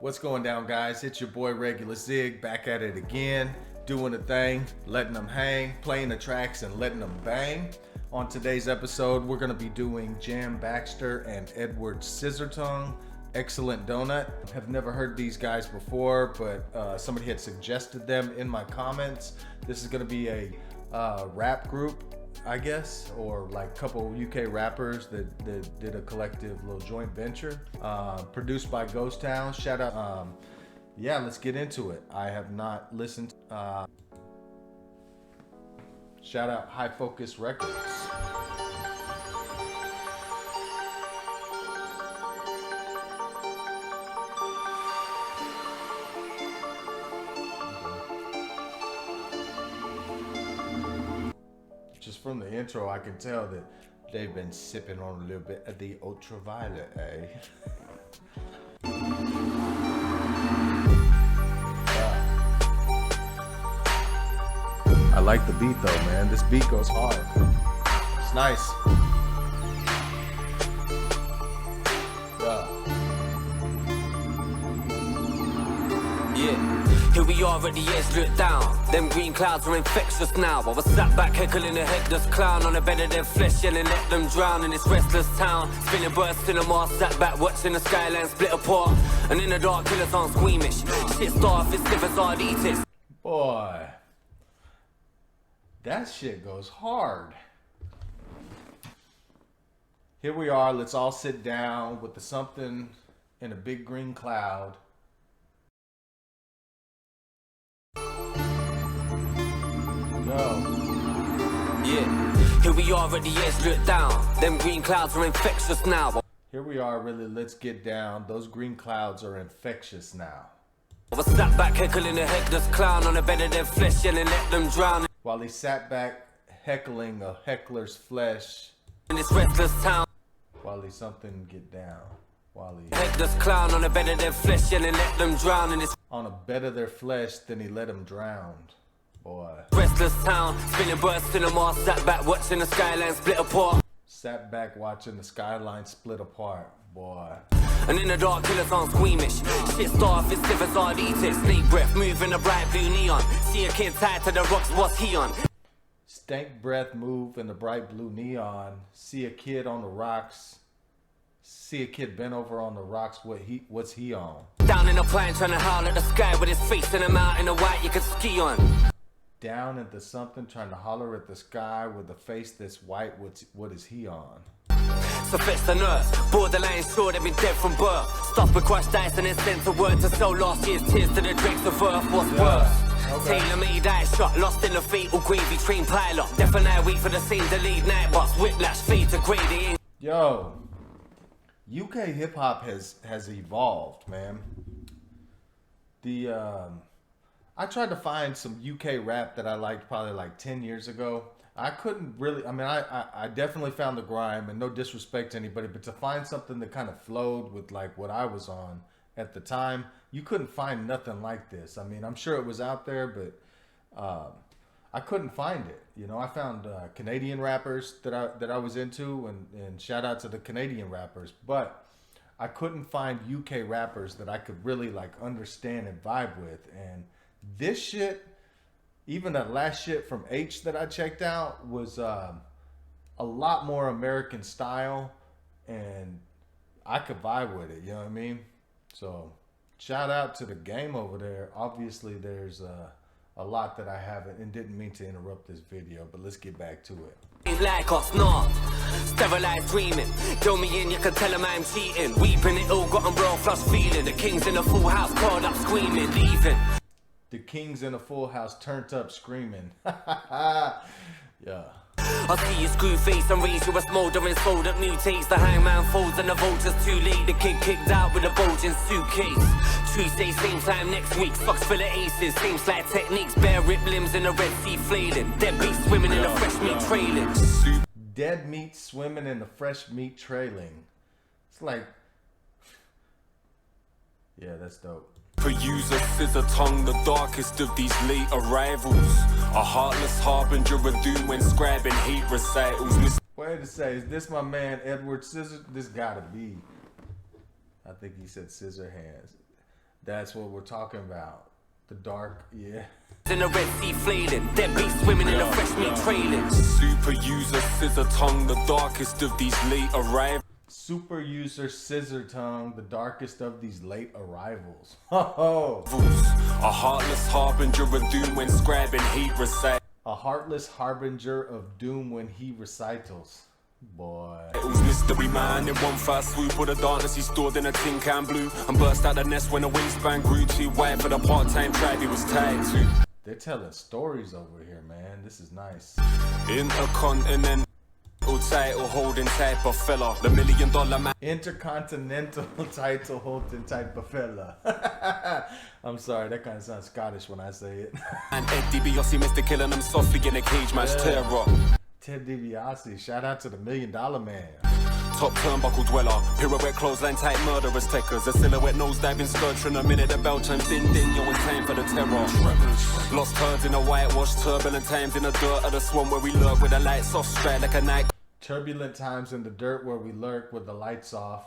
What's going down, guys? It's your boy Regular Zig back at it again, doing the thing, letting them hang, playing the tracks and letting them bang. On today's episode, we're gonna be doing Jam Baxter and Edward Scissor. Excellent donut. Have never heard these guys before, but somebody had suggested them in my comments. This is gonna be a rap group, I guess, or like a couple UK rappers that did a collective little joint venture. Produced by GhostTown. Shout out. Yeah, let's get into it. I have not listened. Shout out High Focus Records. Just from the intro, I can tell that they've been sipping on a little bit of the ultraviolet, eh? I like the beat though, man. This beat goes hard. It's nice. Yeah. Here we are at the edge, look down. Them green clouds are infectious now. I was sat back heckling a headless clown on a bed of their flesh, yelling let them drown in this restless town. Spinning birds cinema, sat back watching the skyline split apart. And in the dark, killers aren't squeamish. Shit starved, it's stiff as hard eaters. Boy, that shit goes hard. Here we are. Let's all sit down with the something in a big green cloud. Yeah, here we are at the edge, look down. Them green clouds are infectious now. Here we are, really, let's get down. Those green clouds are infectious now. I was sat back heckling a headless clown on a bed of their flesh, yelling let them drown. While he sat back heckling a heckler's flesh. In this restless town. While he something get down. While he headless clown on a bed of their flesh, yelling let them drown. In this on a bed of their flesh, then he let them drown. Boy. Restless town, spinning birds cinema, sat back watching the skyline split apart. Sat back watching the skyline split apart, boy. And in the dark, killers aren't squeamish. Shit starved, it's stiff as hard eaters. Snake breath, moving the bright blue neon. See a kid tied to the rocks, what's he on? Stank breath move in the bright blue neon. See a kid on the rocks. See a kid bent over on the rocks, what's he on? Down in the pine trying to howl at the sky with his face in a mountain of white you could ski on. Down into something trying to holler at the sky with a face that's white, what is he on? So fetch the nurse, borderline sure they've been dead from birth. Stuffed with crushed ice and then sent to word to sell last year's tears to the dregs of earth. What's worse? Okay. Tailor-made ice shot, lost in the fatal gravy train pilot. Death and I wait for the same delayed night bus. Whiplash, fade to grey, they ain't. Yo, UK hip hop has evolved, man. I tried to find some UK rap that I liked probably like 10 years ago. I couldn't really, I mean, I definitely found the grime, and no disrespect to anybody, but to find something that kind of flowed with like what I was on at the time, you couldn't find nothing like this. I mean, I'm sure it was out there, but I couldn't find it. You know, I found Canadian rappers that I was into, and shout out to the Canadian rappers, but I couldn't find UK rappers that I could really like understand and vibe with. And this shit, even that last shit from H that I checked out, was a lot more American style, and I could vibe with it, you know what I mean? So shout out to the game over there. Obviously there's a lot that I haven't, and didn't mean to interrupt this video, but let's get back to it. Like us, nah. Sterilized dreaming. Kill me in, you can tell him I'm cheating. Weeping, it all got real flush feeling. The king's in a full house, called up screaming, leaving. The king's in a full house, turned up screaming. Yeah. I see you screw face and raise you a smoldering soul that mutates. The hangman folds and the vulture's too late. The kid kicked out with a bulging suitcase. Tuesday, same time next week. Socks full of aces, same slight techniques. Bare rip limbs in the Red Sea flailing. Dead meat swimming in the fresh meat trailing. Dead meat swimming in the fresh meat trailing. It's like, yeah, that's dope. For user scissor tongue, the darkest of these late arrivals. A heartless harbinger of doom when scribing hate recitals. Wait to say, is this my man Edward Scissor? This gotta be. I think he said Scissor Hands. That's what we're talking about. The dark, yeah. In the Red Sea flailing, dead beast swimming in the fresh meat trailing. Super user, scissor tongue, the darkest of these late arrivals. Super user scissor tongue, the darkest of these late arrivals. Ho A heartless harbinger of doom when scribing heat recite. A heartless harbinger of doom when he recitals. Boy. It was mystery man in one fast swoop of the darkness he stored in a tin can blue and burst out the nest when the wingspan grew too wide for the part-time tribe he was tied to. They're telling stories over here, man. This is nice. Intercontinental title holding type of fella, the $1 million man. Intercontinental title holding type of fella. I'm sorry, that kind of sounds Scottish when I say it. And Ed DiBiase Mr. killing them softly in a cage match terror. Ted DiBiase, shout out to the $1 Million Man. Top turnbuckle dweller, pirouette clothesline type murderous techers, a silhouette nose diving scourge from the minute the bell chimes ding ding, you're in time for the terror. Lost herds in a whitewash, turbulent times in the dirt of the swamp where we lurk with the lights off, straight like a night. Turbulent times in the dirt where we lurk with the lights off.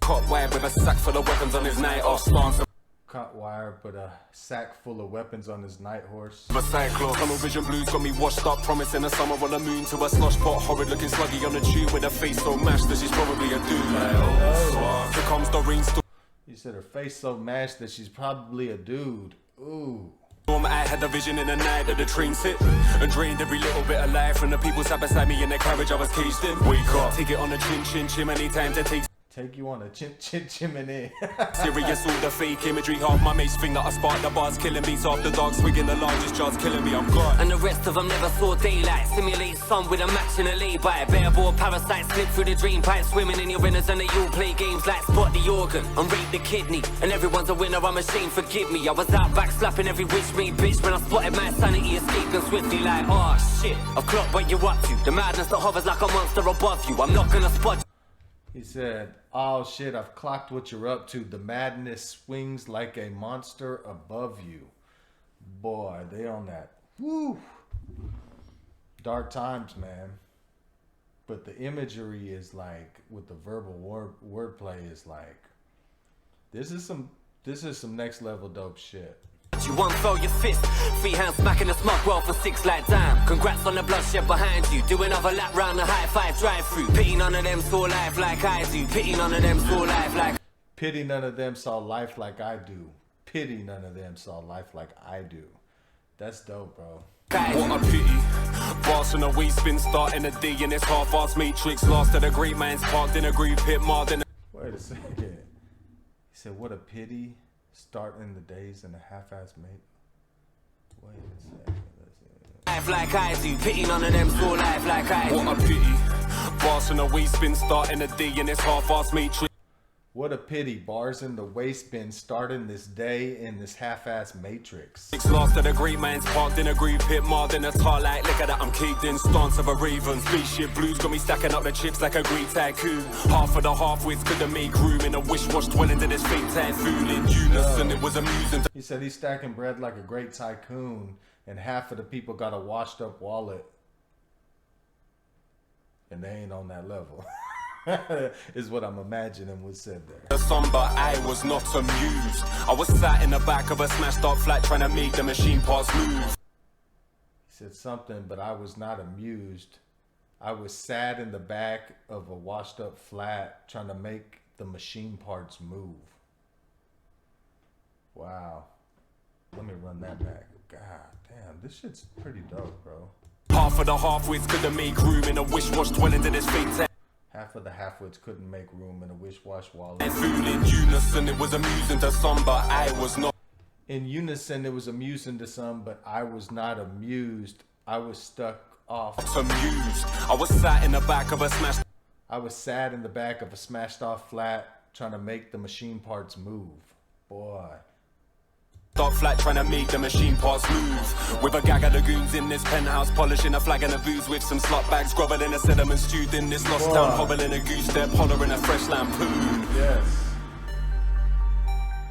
Caught wide with a sack full of weapons on his night off stance. Caught wire, but a sack full of weapons on his night horse. A cyclone, tunnel vision blues got me washed up, promising a summer on the moon to a slush pot, horrid looking sluggy on the tube with her face so mashed that she's probably a dude. Here comes the rainstorm. He said her face so mashed that she's probably a dude. Ooh. I had the vision in the night that the train sit and drained every little bit of life from the people sat beside me in the carriage I was caged in. Wake up, take it on a chin chimney time to take you on a chimney. Serious all the fake imagery, half my mate's thing that I sparked the bars, killing beats off the dogs, swigging the largest jars, killing me, I'm gone. And the rest of them never saw daylight. Simulate sun with a match and a lay-by. Bare-bore parasites slip through the drain pipe, swimming in your innards and they all play games like spot the organ and rape the kidney. And everyone's a winner, I'm ashamed, forgive me. I was out back slapping every witch made bitch when I spotted my sanity escaping swiftly like, oh shit, I've clocked what you're up to. The madness that hovers like a monster above you. I'm not gonna spot. He said, oh shit, I've clocked what you're up to. The madness swings like a monster above you. Boy, they on that. Woo. Dark times, man. But the imagery is like, with the verbal wordplay is like, this is some next level dope shit. You unfurl your fist, 3 hands smacking the smug world for 6 like damn. Congrats on the bloodshed behind you. Do another lap round the high five drive through. Pity none of them saw life like I do. Pity none of them saw life like. Pity none of them saw life like I do. Pity none of them saw life like I do. That's dope, bro. What a pity. Bars from the waist spin starting a day in this half-ass matrix. Last of the great minds parked in a groove pit marked in. Wait a second. He said, what a pity. Starting the days in a half-ass mate. Wait a second. Life like I do, pity none of them saw life like I do. What a pity. Bars from the waist spin starting a day in this half-ass matrix. What a pity, bars in the waist bin starting this day in this half-ass matrix. Last of the great minds parked in a groove pit marked in a tar light. Look at that, I'm caked in stance of a raven. Spaceship blues got me stacking up the chips like a great tycoon. Half of the half-wits could have made room in a wish-wash dwelling to this fake typhoon. In unison, it was amusing. He said he's stacking bread like a great tycoon and half of the people got a washed-up wallet. And they ain't on that level. Is what I'm imagining was said there. The somber I was not amused. I was sat in the back of a smashed up flat trying to make the machine parts move. He said something, but I was not amused. I was sat in the back of a washed up flat trying to make the machine parts move. Wow. Let me run that back. God damn, this shit's pretty dope, bro. Half of the half-wits could have made room in a wish-wash dwelling to this fake time. Half of the half-wits couldn't make room in a wish-wash wallet. And food in unison, it was amusing to some, but I was not. In unison, it was amusing to some, but I was not amused. I was stuck off. Amused. I was sat in the back of a smashed. I was sat in the back of a smashed-off flat, trying to make the machine parts move. Boy. Stop flat trying to make the machine parts move. With a gag of lagoons in this penthouse, polishing a flag and a booze with some slot bags, groveling a sediment stewed in this lost town, hobbling a goose step, hollering a fresh lampoon. Yes.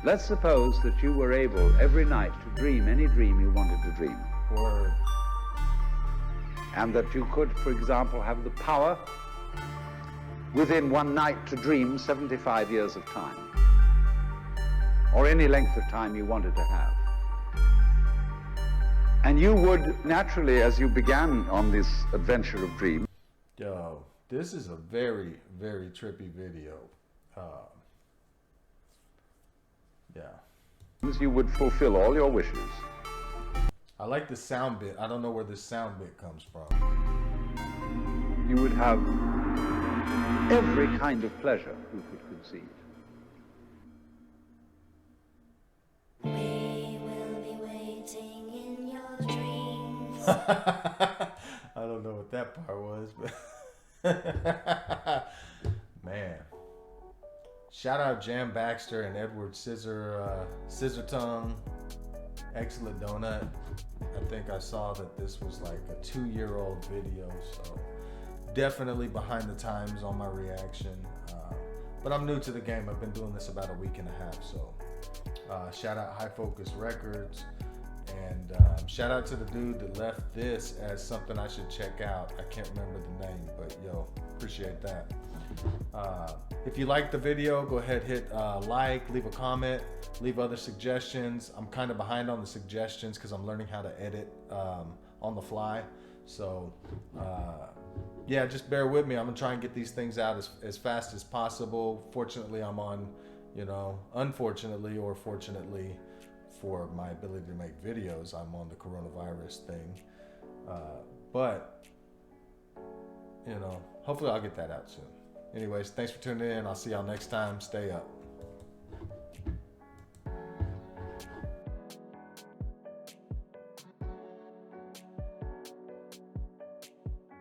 Let's suppose that you were able every night to dream any dream you wanted to dream. Word. And that you could, for example, have the power within one night to dream 75 years of time. or any length of time you wanted to have. And you would naturally, as you began on this adventure of dreams, Yo, this is a very, very trippy video. Yeah. you would fulfill all your wishes. I like the sound bit. I don't know where this sound bit comes from. You would have every kind of pleasure you could conceive. We will be waiting in your dreams. I don't know what that part was, but man. Shout out Jam Baxter and Edward Scissor, Scissor Tongue. Excellent donut. I think I saw that this was like a 2-year-old video, so definitely behind the times on my reaction. But I'm new to the game. I've been doing this about a week and a half, so shout out High Focus Records, and shout out to the dude that left this as something I should check out. I can't remember the name, but yo, appreciate that. If you like the video, go ahead, hit like, leave a comment, leave other suggestions. I'm kind of behind on the suggestions because I'm learning how to edit on the fly. So yeah, just bear with me. I'm gonna try and get these things out as fast as possible. Fortunately, I'm on, unfortunately or fortunately for my ability to make videos, I'm on the coronavirus thing. But hopefully I'll get that out soon. Anyways, thanks for tuning in. I'll see y'all next time. Stay up.